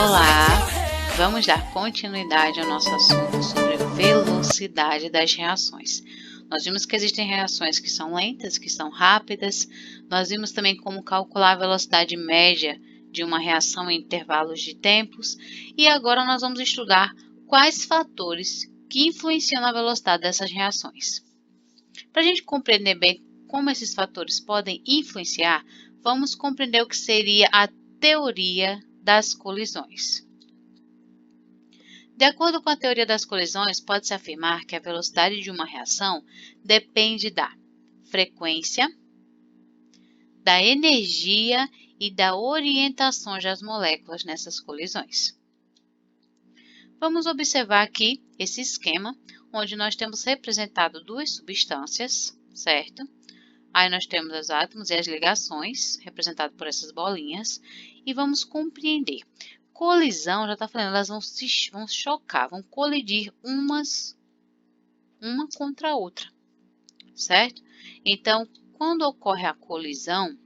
Olá, vamos dar continuidade ao nosso assunto sobre velocidade das reações. Nós vimos que existem reações que são lentas, que são rápidas. Nós vimos também como calcular a velocidade média de uma reação em intervalos de tempos. E agora nós vamos estudar quais fatores que influenciam na velocidade dessas reações. Para a gente compreender bem como esses fatores podem influenciar, vamos compreender o que seria a teoria das colisões. De acordo com a teoria das colisões, pode-se afirmar que a velocidade de uma reação depende da frequência, da energia e da orientação das moléculas nessas colisões. Vamos observar aqui esse esquema, onde nós temos representado duas substâncias, certo? Aí nós temos os átomos e as ligações, representados por essas bolinhas, e vamos compreender. Colisão, já está falando, elas vão chocar, vão colidir uma contra a outra, certo? Então, quando ocorre a colisão,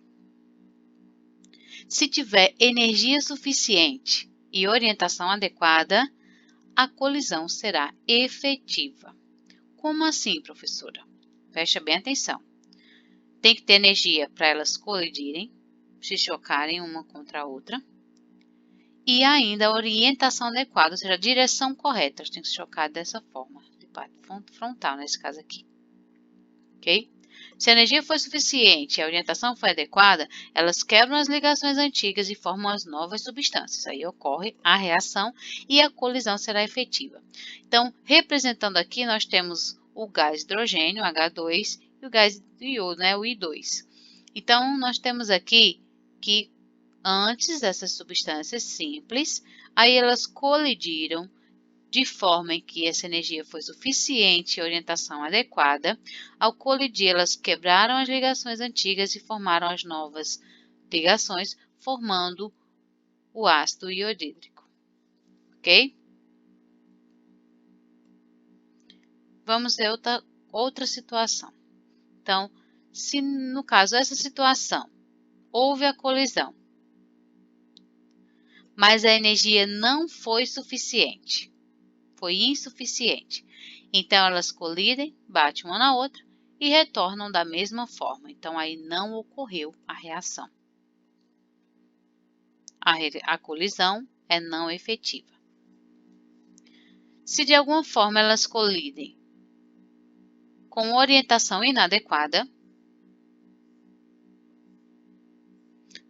se tiver energia suficiente e orientação adequada, a colisão será efetiva. Como assim, professora? Preste bem atenção. Tem que ter energia para elas colidirem, se chocarem uma contra a outra. E ainda a orientação adequada, ou seja, a direção correta. Elas têm que se chocar dessa forma, de parte frontal, nesse caso aqui. Ok? Se a energia for suficiente e a orientação for adequada, elas quebram as ligações antigas e formam as novas substâncias. Aí ocorre a reação e a colisão será efetiva. Então, representando aqui, nós temos o gás hidrogênio, H2, e o gás de iodo, né, o I2. Então, nós temos aqui que antes dessas substâncias simples, aí elas colidiram de forma em que essa energia foi suficiente e orientação adequada. Ao colidir, elas quebraram as ligações antigas e formaram as novas ligações, formando o ácido iodídrico. Ok? Vamos ver outra situação. Então, se no caso essa situação houve a colisão, mas a energia não foi suficiente, foi insuficiente. Então, elas colidem, batem uma na outra e retornam da mesma forma. Então, aí não ocorreu a reação. A colisão é não efetiva. Se de alguma forma elas colidem com orientação inadequada,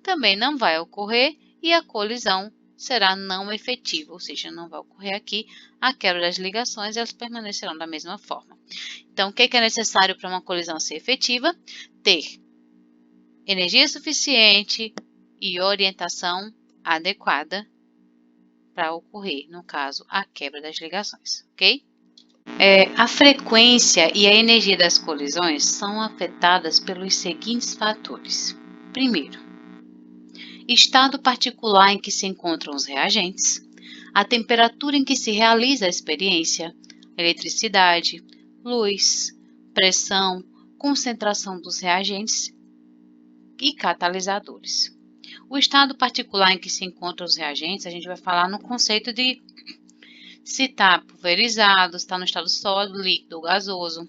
também não vai ocorrer e a colisão será não efetiva, ou seja, não vai ocorrer aqui a quebra das ligações e elas permanecerão da mesma forma. Então, o que é necessário para uma colisão ser efetiva? Ter energia suficiente e orientação adequada para ocorrer, no caso, a quebra das ligações, ok? A frequência e a energia das colisões são afetadas pelos seguintes fatores. Primeiro, estado particular em que se encontram os reagentes, a temperatura em que se realiza a experiência, eletricidade, luz, pressão, concentração dos reagentes e catalisadores. O estado particular em que se encontram os reagentes, a gente vai falar no conceito de se está pulverizado, se está no estado sólido, líquido ou gasoso.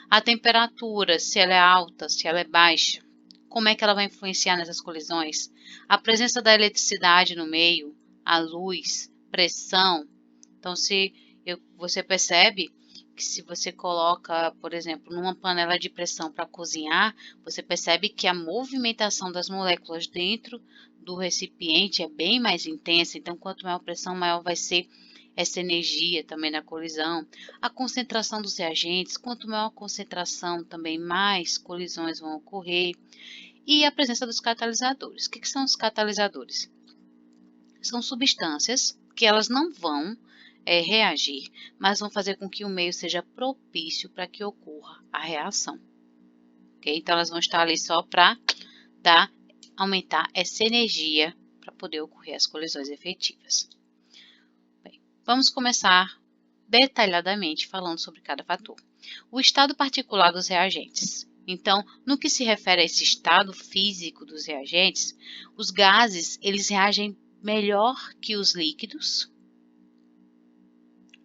A temperatura, se ela é alta, se ela é baixa. Como é que ela vai influenciar nessas colisões? A presença da eletricidade no meio, a luz, pressão. Então, você percebe que se você coloca, por exemplo, numa panela de pressão para cozinhar, você percebe que a movimentação das moléculas dentro do recipiente é bem mais intensa. Então, quanto maior a pressão, maior vai ser essa energia também na colisão. A concentração dos reagentes, quanto maior a concentração, também mais colisões vão ocorrer. E a presença dos catalisadores. O que são os catalisadores? São substâncias que elas não vão reagir, mas vão fazer com que o meio seja propício para que ocorra a reação. Okay? Então, elas vão estar ali só para aumentar essa energia para poder ocorrer as colisões efetivas. Bem, vamos começar detalhadamente falando sobre cada fator. O estado particular dos reagentes. Então, no que se refere a esse estado físico dos reagentes, os gases eles reagem melhor que os líquidos.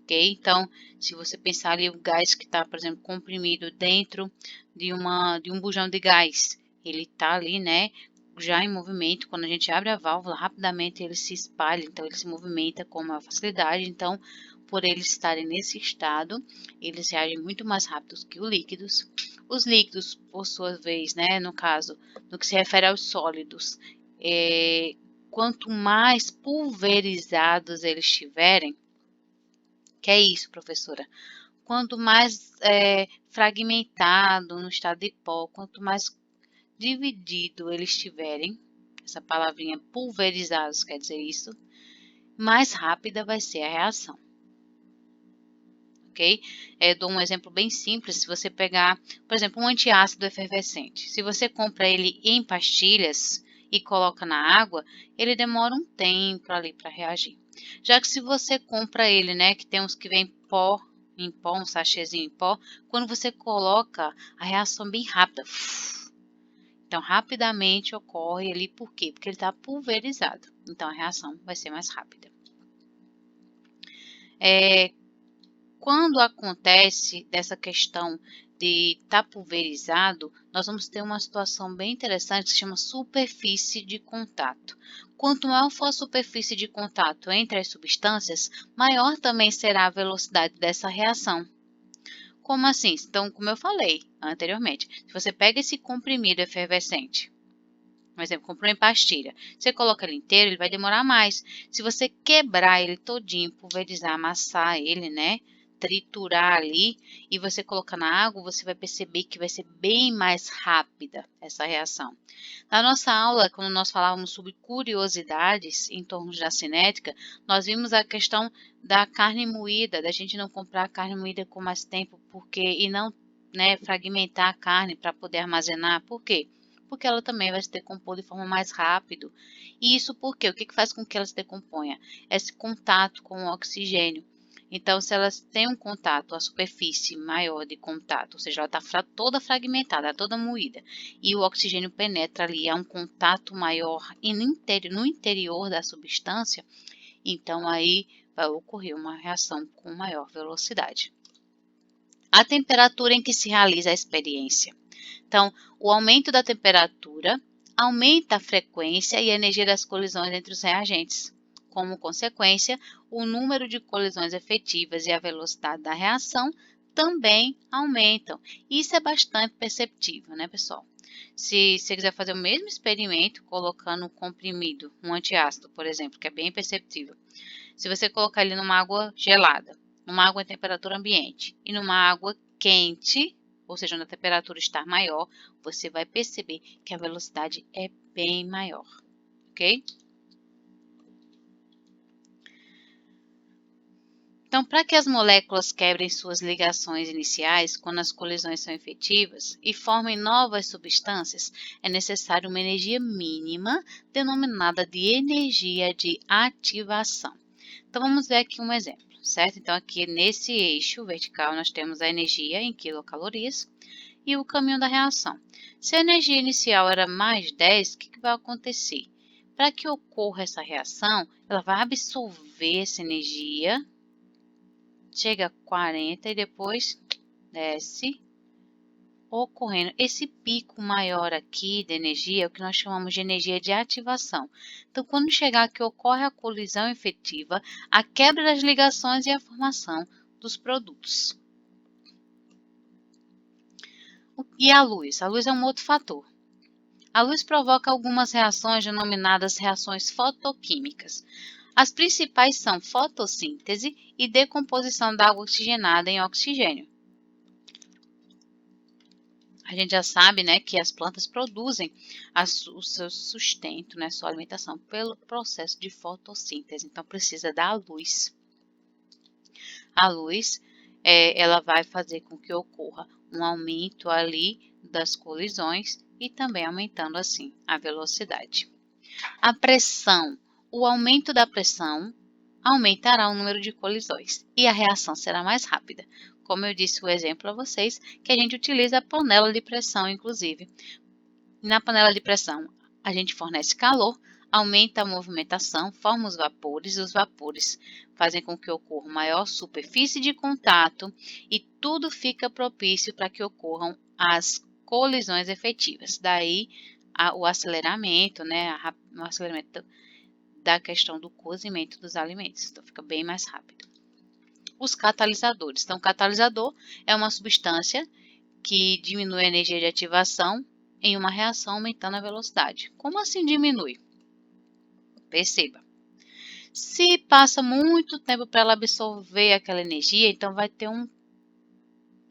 Ok? Então, se você pensar ali o gás que está, por exemplo, comprimido dentro de um bujão de gás, ele está ali, né, já em movimento. Quando a gente abre a válvula, rapidamente ele se espalha, então ele se movimenta com maior facilidade. Então, por eles estarem nesse estado, eles reagem muito mais rápido que os líquidos. Os líquidos, por sua vez, né, no caso, no que se refere aos sólidos, quanto mais pulverizados eles estiverem, que é isso, professora? Quanto mais fragmentado no estado de pó, quanto mais dividido eles estiverem, essa palavrinha pulverizados quer dizer isso, mais rápida vai ser a reação. Ok? Dou um exemplo bem simples. Se você pegar, por exemplo, um antiácido efervescente, se você compra ele em pastilhas e coloca na água, ele demora um tempo ali para reagir. Já que se você compra ele, né, que tem uns que vem em pó, um sachêzinho em pó, quando você coloca, a reação é bem rápida. Então, rapidamente ocorre ali, por quê? Porque ele está pulverizado. Então, a reação vai ser mais rápida. Quando acontece dessa questão de estar pulverizado, nós vamos ter uma situação bem interessante que se chama superfície de contato. Quanto maior for a superfície de contato entre as substâncias, maior também será a velocidade dessa reação. Como assim? Então, como eu falei anteriormente, se você pega esse comprimido efervescente, por exemplo, comprou em pastilha, você coloca ele inteiro, ele vai demorar mais. Se você quebrar ele todinho, pulverizar, amassar ele, né? Triturar ali e você colocar na água, você vai perceber que vai ser bem mais rápida essa reação. Na nossa aula, quando nós falávamos sobre curiosidades em torno da cinética, nós vimos a questão da carne moída, da gente não comprar carne moída com mais tempo, e não, né, fragmentar a carne para poder armazenar. Por quê? Porque ela também vai se decompor de forma mais rápido. E isso por quê? O que faz com que ela se decomponha? Esse contato com o oxigênio. Então, se elas têm um contato, a superfície maior de contato, ou seja, ela está toda fragmentada, toda moída, e o oxigênio penetra ali, há um contato maior no interior da substância, então aí vai ocorrer uma reação com maior velocidade. A temperatura em que se realiza a experiência. Então, o aumento da temperatura aumenta a frequência e a energia das colisões entre os reagentes. Como consequência, o número de colisões efetivas e a velocidade da reação também aumentam. Isso é bastante perceptível, né, pessoal? Se você quiser fazer o mesmo experimento, colocando um comprimido, um antiácido, por exemplo, que é bem perceptível. Se você colocar ele numa água gelada, numa água em temperatura ambiente e numa água quente, ou seja, onde a temperatura está maior, você vai perceber que a velocidade é bem maior, ok? Então, para que as moléculas quebrem suas ligações iniciais quando as colisões são efetivas e formem novas substâncias, é necessário uma energia mínima, denominada de energia de ativação. Então, vamos ver aqui um exemplo, certo? Então, aqui nesse eixo vertical, nós temos a energia em quilocalorias e o caminho da reação. Se a energia inicial era mais 10, o que vai acontecer? Para que ocorra essa reação, ela vai absorver essa energia, chega a 40 e depois desce, ocorrendo esse pico maior aqui de energia, é o que nós chamamos de energia de ativação. Então, quando chegar aqui, ocorre a colisão efetiva, a quebra das ligações e a formação dos produtos. E a luz? A luz é um outro fator. A luz provoca algumas reações denominadas reações fotoquímicas. As principais são fotossíntese e decomposição da água oxigenada em oxigênio. A gente já sabe, né, que as plantas produzem o seu sustento, né, sua alimentação, pelo processo de fotossíntese. Então, precisa da luz. A luz, ela vai fazer com que ocorra um aumento ali das colisões e também aumentando, assim, a velocidade. A pressão. O aumento da pressão aumentará o número de colisões e a reação será mais rápida. Como eu disse o exemplo a vocês, que a gente utiliza a panela de pressão, inclusive. Na panela de pressão, a gente fornece calor, aumenta a movimentação, forma os vapores fazem com que ocorra maior superfície de contato e tudo fica propício para que ocorram as colisões efetivas. Daí o aceleramento, né, o aceleramento da questão do cozimento dos alimentos, então fica bem mais rápido. Os catalisadores. Então, o catalisador é uma substância que diminui a energia de ativação em uma reação aumentando a velocidade. Como assim diminui? Perceba. Se passa muito tempo para ela absorver aquela energia, então vai ter um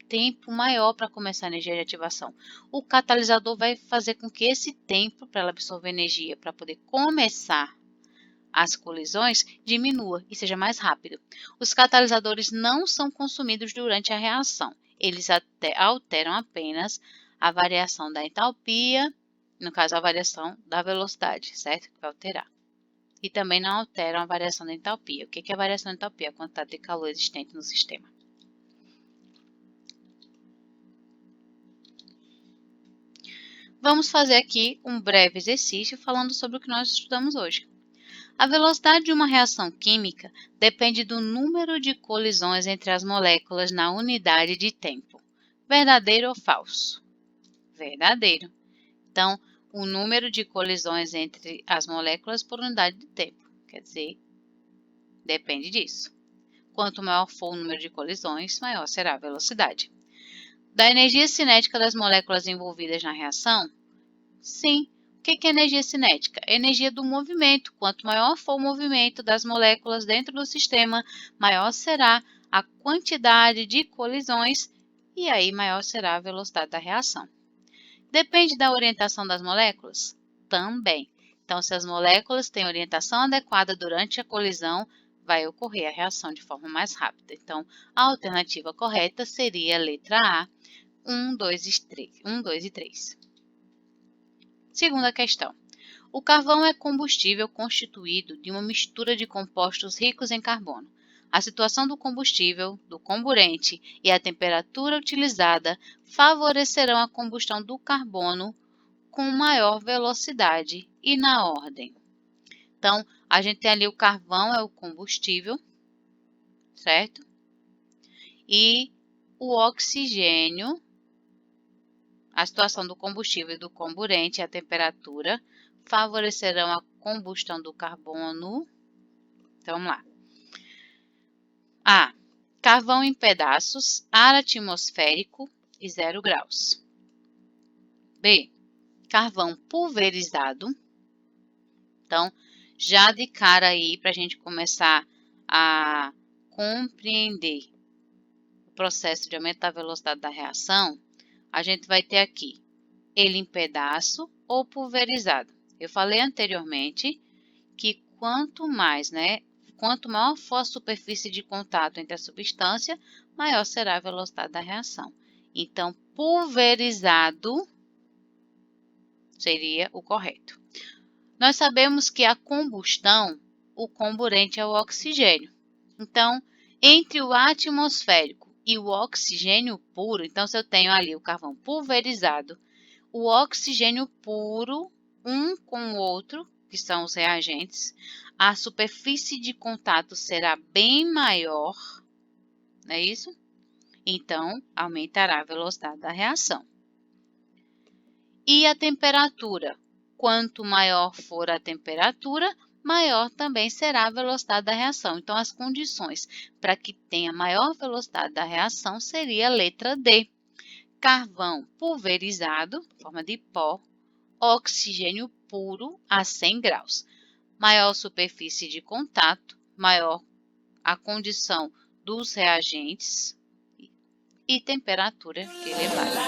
tempo maior para começar a energia de ativação. O catalisador vai fazer com que esse tempo para ela absorver energia, para poder começar as colisões, diminua e seja mais rápido. Os catalisadores não são consumidos durante a reação. Eles alteram apenas a variação da entalpia, no caso a variação da velocidade, certo? Que vai alterar. E também não alteram a variação da entalpia. O que é a variação da entalpia? A quantidade de calor existente no sistema. Vamos fazer aqui um breve exercício falando sobre o que nós estudamos hoje. A velocidade de uma reação química depende do número de colisões entre as moléculas na unidade de tempo. Verdadeiro ou falso? Verdadeiro. Então, o número de colisões entre as moléculas por unidade de tempo. Quer dizer, depende disso. Quanto maior for o número de colisões, maior será a velocidade. Da energia cinética das moléculas envolvidas na reação? Sim. O que é energia cinética? Energia do movimento. Quanto maior for o movimento das moléculas dentro do sistema, maior será a quantidade de colisões e aí maior será a velocidade da reação. Depende da orientação das moléculas? Também. Então, se as moléculas têm orientação adequada durante a colisão, vai ocorrer a reação de forma mais rápida. Então, a alternativa correta seria a letra A, 1, 2 e 3. Segunda questão. O carvão é combustível constituído de uma mistura de compostos ricos em carbono. A situação do combustível, do comburente e a temperatura utilizada favorecerão a combustão do carbono com maior velocidade e na ordem. Então, a gente tem ali o carvão é o combustível, certo? E o oxigênio, a situação do combustível e do comburente e a temperatura favorecerão a combustão do carbono. Então, vamos lá. A. Carvão em pedaços, ar atmosférico e 0 graus. B. Carvão pulverizado. Então, já de cara aí, para a gente começar a compreender o processo de aumentar a velocidade da reação, a gente vai ter aqui ele em pedaço ou pulverizado. Eu falei anteriormente que quanto maior for a superfície de contato entre a substância, maior será a velocidade da reação. Então, pulverizado seria o correto. Nós sabemos que a combustão, o comburente é o oxigênio. Então, entre o atmosférico e o oxigênio puro, então se eu tenho ali o carvão pulverizado, o oxigênio puro, um com o outro, que são os reagentes, a superfície de contato será bem maior, não é isso? Então, aumentará a velocidade da reação. E a temperatura? Quanto maior for a temperatura, maior também será a velocidade da reação. Então, as condições para que tenha maior velocidade da reação seria a letra D. Carvão pulverizado, forma de pó, oxigênio puro a 100 graus. Maior superfície de contato, maior a condição dos reagentes e temperatura elevada.